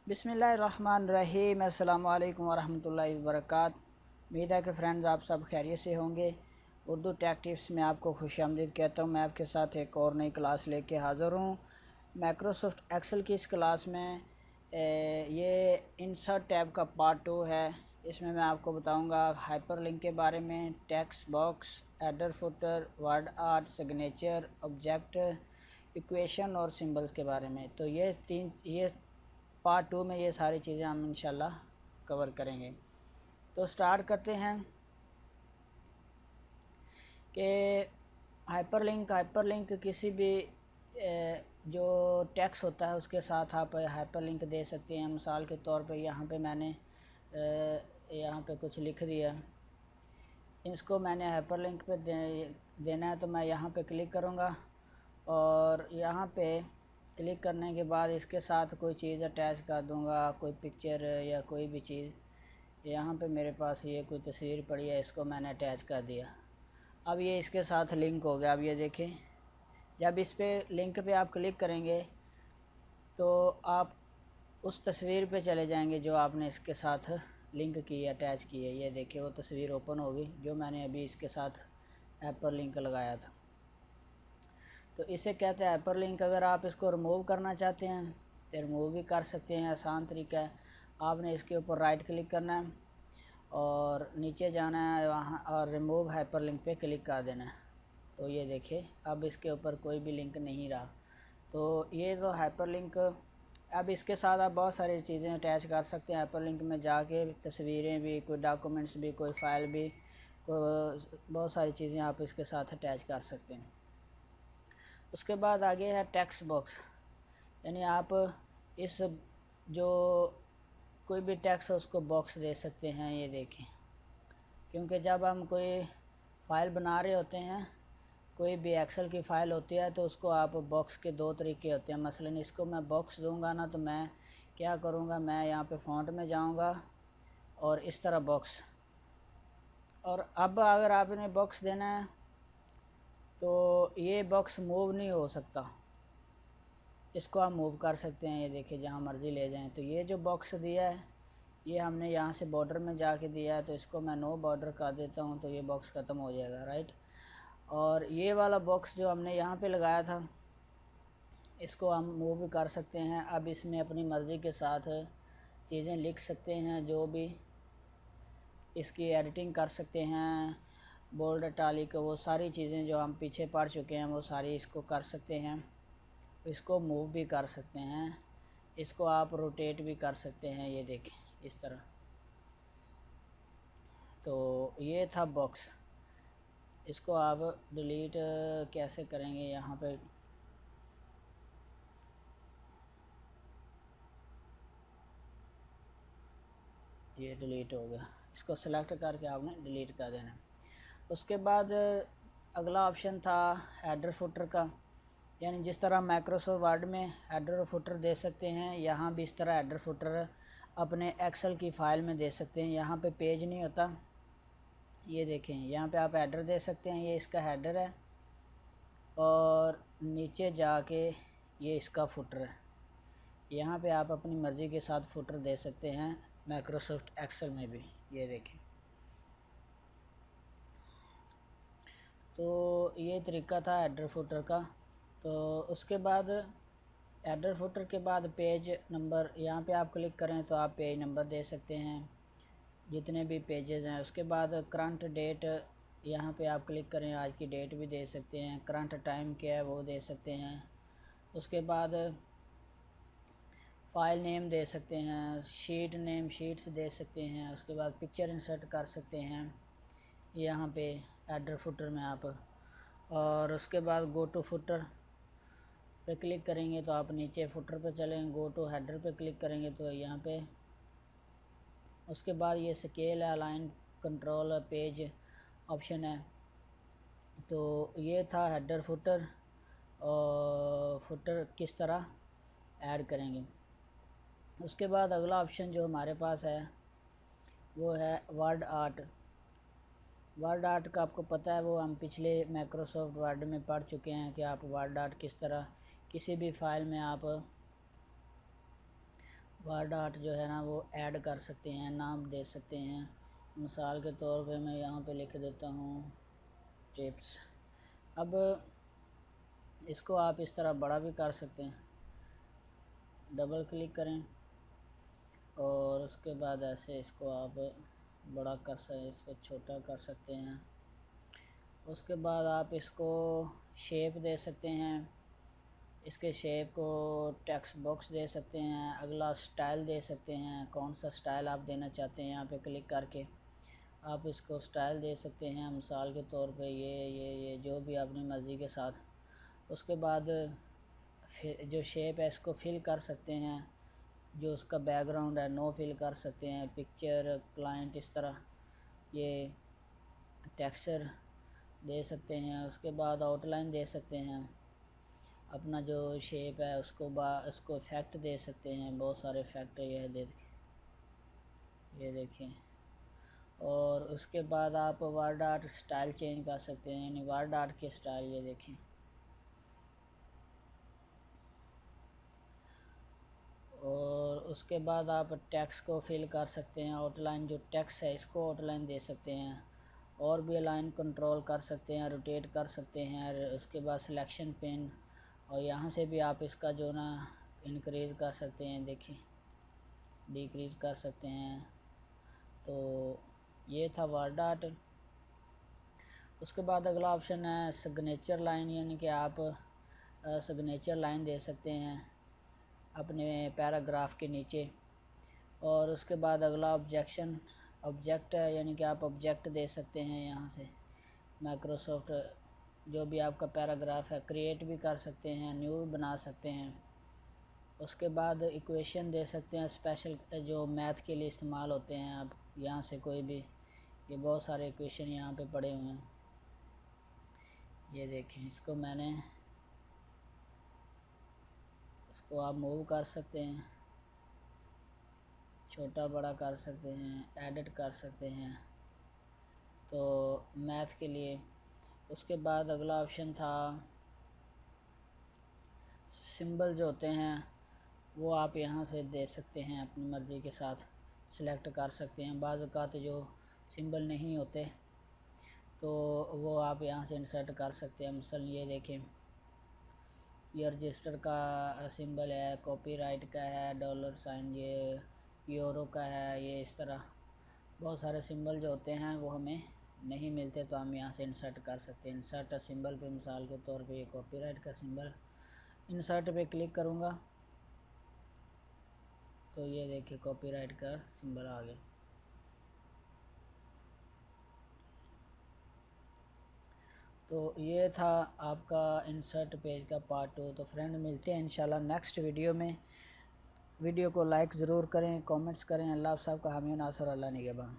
बिस्मिल्लाहिर्रहमानिर्रहीम। अस्सलामु अलैकुम वरहमतुल्लाहि वबरकातुहू। उम्मीद है कि फ्रेंड्स आप सब खैरियत से होंगे। उर्दू टेक टिप्स में आपको खुशामदीद कहता हूँ। मैं आपके साथ एक और नई क्लास लेके हाज़िर हूँ। माइक्रोसॉफ्ट एक्सेल की इस क्लास में ये इंसर्ट टैब का पार्ट 2 है। इसमें मैं आपको बताऊँगा हाइपरलिंक के बारे में, text box, header footer, word art, signature, object, equation और सिंबल्स के बारे में। तो ये पार्ट 2 में ये सारी चीज़ें हम इंशाल्लाह कवर करेंगे। तो स्टार्ट करते हैं कि हाइपरलिंक किसी भी जो टेक्स्ट होता है उसके साथ आप हाइपरलिंक दे सकते हैं। मिसाल के तौर पे यहाँ पे मैंने यहाँ पे कुछ लिख दिया, इसको मैंने हाइपरलिंक पे देना है। तो मैं यहाँ पे क्लिक करूँगा और यहाँ पे क्लिक करने के बाद इसके साथ कोई चीज़ अटैच कर दूँगा, कोई पिक्चर या कोई भी चीज़। यहाँ पे मेरे पास ये कोई तस्वीर पड़ी है, इसको मैंने अटैच कर दिया। अब ये इसके साथ लिंक हो गया। अब ये देखें, जब इस पे लिंक पे आप क्लिक करेंगे तो आप उस तस्वीर पे चले जाएंगे जो आपने इसके साथ लिंक की है, अटैच की है। ये देखिए वो तस्वीर ओपन होगी जो मैंने अभी इसके साथ हाइपरलिंक लगाया था। तो इसे कहते हैं हाइपरलिंक। अगर आप इसको रिमूव करना चाहते हैं तो रिमूव भी कर सकते हैं। आसान तरीका है, आपने इसके ऊपर राइट क्लिक करना है और नीचे जाना है वहाँ और रिमूव हाइपरलिंक पे क्लिक कर देना है। तो ये देखिए अब इसके ऊपर कोई भी लिंक नहीं रहा। तो ये जो हाइपरलिंक, अब इसके साथ आप बहुत सारी चीज़ें अटैच कर सकते हैं। हाइपरलिंक में जाके तस्वीरें भी, कोई डॉक्यूमेंट्स भी, कोई फ़ाइल भी, बहुत सारी चीज़ें आप इसके साथ अटैच कर सकते हैं। उसके बाद आगे है टेक्स्ट बॉक्स, यानी आप इस जो कोई भी टेक्स्ट है उसको बॉक्स दे सकते हैं। ये देखें, क्योंकि जब हम कोई फ़ाइल बना रहे होते हैं, कोई भी एक्सेल की फ़ाइल होती है, तो उसको आप बॉक्स के दो तरीके होते हैं। मसलन इसको मैं बॉक्स दूंगा ना, तो मैं क्या करूँगा, मैं यहाँ पे फ़ॉन्ट में जाऊँगा और इस तरह बॉक्स। और अब अगर आपने बॉक्स देना है तो ये बॉक्स मूव नहीं हो सकता, इसको आप मूव कर सकते हैं। ये देखिए जहाँ मर्ज़ी ले जाएं। तो ये जो बॉक्स दिया है ये हमने यहाँ से बॉर्डर में जाके दिया है, तो इसको मैं नो बॉर्डर कर देता हूँ तो ये बॉक्स ख़त्म हो जाएगा, राइट। और ये वाला बॉक्स जो हमने यहाँ पे लगाया था इसको हम मूव भी कर सकते हैं। अब इसमें अपनी मर्ज़ी के साथ चीज़ें लिख सकते हैं, जो भी इसकी एडिटिंग कर सकते हैं, बोल्ड इटालिक, वो सारी चीज़ें जो हम पीछे पढ़ चुके हैं वो सारी इसको कर सकते हैं। इसको मूव भी कर सकते हैं, इसको आप रोटेट भी कर सकते हैं। ये देखें इस तरह। तो ये था बॉक्स। इसको आप डिलीट कैसे करेंगे, यहाँ पे ये डिलीट हो गया। इसको सेलेक्ट करके आपने डिलीट कर देना। उसके बाद अगला ऑप्शन था हेडर फुटर का, यानी जिस तरह माइक्रोसॉफ्ट वर्ड में हेडर और फुटर दे सकते हैं, यहाँ भी इस तरह हेडर फुटर अपने एक्सेल की फ़ाइल में दे सकते हैं। यहाँ पे पेज नहीं होता, ये देखें यहाँ पे आप हेडर दे सकते हैं, ये इसका हेडर है और नीचे जाके ये इसका फुटर है। यहाँ पे आप अपनी मर्ज़ी के साथ फुटर दे सकते हैं माइक्रोसॉफ्ट एक्सेल में भी। ये देखें, तो ये तरीका था हेडर फुटर का। तो उसके बाद हेडर फुटर के बाद पेज नंबर, यहाँ पे आप क्लिक करें तो आप पेज नंबर दे सकते हैं जितने भी पेजेस हैं। उसके बाद करंट डेट, यहाँ पे आप क्लिक करें, आज की डेट भी दे सकते हैं। करंट टाइम क्या है वो दे सकते हैं। उसके बाद फ़ाइल नेम दे सकते हैं, शीट नेम, शीट्स दे सकते हैं। उसके बाद पिक्चर इंसर्ट कर सकते हैं यहाँ पे हेडर फुटर में आप। और उसके बाद गो टू फुटर पे क्लिक करेंगे तो आप नीचे फुटर पे चलेंगे, गो टू हेडर पे क्लिक करेंगे तो यहाँ पे। उसके बाद ये स्केल है, अलाइन, कंट्रोल, पेज ऑप्शन है। तो ये था हेडर फुटर और फुटर किस तरह ऐड करेंगे। उसके बाद अगला ऑप्शन जो हमारे पास है वो है वर्ड आर्ट। वर्ड आर्ट का आपको पता है, वो हम पिछले माइक्रोसॉफ्ट वर्ड में पढ़ चुके हैं कि आप वर्ड आर्ट किस तरह किसी भी फाइल में आप वर्ड आर्ट जो है ना वो ऐड कर सकते हैं, नाम दे सकते हैं। मिसाल के तौर पे मैं यहाँ पे लिख देता हूँ टिप्स। अब इसको आप इस तरह बड़ा भी कर सकते हैं, डबल क्लिक करें और उसके बाद ऐसे इसको आप बड़ा कर सकते, इसको छोटा कर सकते हैं। उसके बाद आप इसको शेप दे सकते हैं, इसके शेप को टेक्स्ट बॉक्स दे सकते हैं। अगला स्टाइल दे सकते हैं, कौन सा स्टाइल आप देना चाहते हैं यहाँ पे क्लिक करके आप इसको स्टाइल दे सकते हैं। मिसाल के तौर पे ये जो भी अपनी मर्ज़ी के साथ। उसके बाद फिर जो शेप है इसको फिल कर सकते हैं, जो उसका बैकग्राउंड है नो फिल कर सकते हैं। पिक्चर क्लाइंट इस तरह ये टेक्सचर दे सकते हैं। उसके बाद आउटलाइन दे सकते हैं, अपना जो शेप है उसको इफ़ेक्ट दे सकते हैं। बहुत सारे इफ़ेक्ट ये देखें। और उसके बाद आप वर्ड आर्ट स्टाइल चेंज कर सकते हैं, यानी वर्ड आर्ट के स्टाइल ये देखें। और उसके बाद आप टेक्स्ट को फिल कर सकते हैं, आउटलाइन जो टेक्स्ट है इसको आउटलाइन दे सकते हैं। और भी अलाइन कंट्रोल कर सकते हैं, रोटेट कर सकते हैं। उसके बाद सिलेक्शन पेन, और यहाँ से भी आप इसका जो ना इंक्रीज़ कर सकते हैं, देखिए डिक्रीज़ कर सकते हैं। तो ये था वर्ड आर्ट। उसके बाद अगला ऑप्शन है सिग्नेचर लाइन, यानी कि आप सिग्नेचर लाइन दे सकते हैं अपने पैराग्राफ के नीचे। और उसके बाद अगला ऑब्जेक्ट है, यानी कि आप ऑब्जेक्ट दे सकते हैं यहाँ से। माइक्रोसॉफ्ट जो भी आपका पैराग्राफ है क्रिएट भी कर सकते हैं, न्यू बना सकते हैं। उसके बाद इक्वेशन दे सकते हैं, स्पेशल जो मैथ के लिए इस्तेमाल होते हैं। आप यहाँ से कोई भी, ये बहुत सारे इक्वेशन यहाँ पे पड़े हुए हैं, ये देखें। इसको आप मूव कर सकते हैं, छोटा बड़ा कर सकते हैं, एडिट कर सकते हैं, तो मैथ के लिए। उसके बाद अगला ऑप्शन था सिंबल जो होते हैं वो आप यहाँ से दे सकते हैं, अपनी मर्ज़ी के साथ सिलेक्ट कर सकते हैं। बाज़ औक़ात जो सिंबल नहीं होते तो वो आप यहाँ से इंसर्ट कर सकते हैं। मिसल ये देखें, ये रजिस्टर का सिंबल है, कॉपीराइट का है, डॉलर साइन, ये यूरो का है। ये इस तरह बहुत सारे सिंबल जो होते हैं वो हमें नहीं मिलते, तो हम यहाँ से इंसर्ट कर सकते हैं। इंसर्ट सिंबल पे मिसाल के तौर पे ये कॉपीराइट का सिंबल, इंसर्ट पे क्लिक करूँगा तो ये देखिए कॉपीराइट का सिंबल आ गया। तो ये था आपका इंसर्ट पेज का पार्ट 2। तो फ्रेंड मिलते हैं इंशाल्लाह नेक्स्ट वीडियो में। वीडियो को लाइक ज़रूर करें, कमेंट्स करें। अल्लाह आप सबका हामी नासर, अल्लाह निगहबान।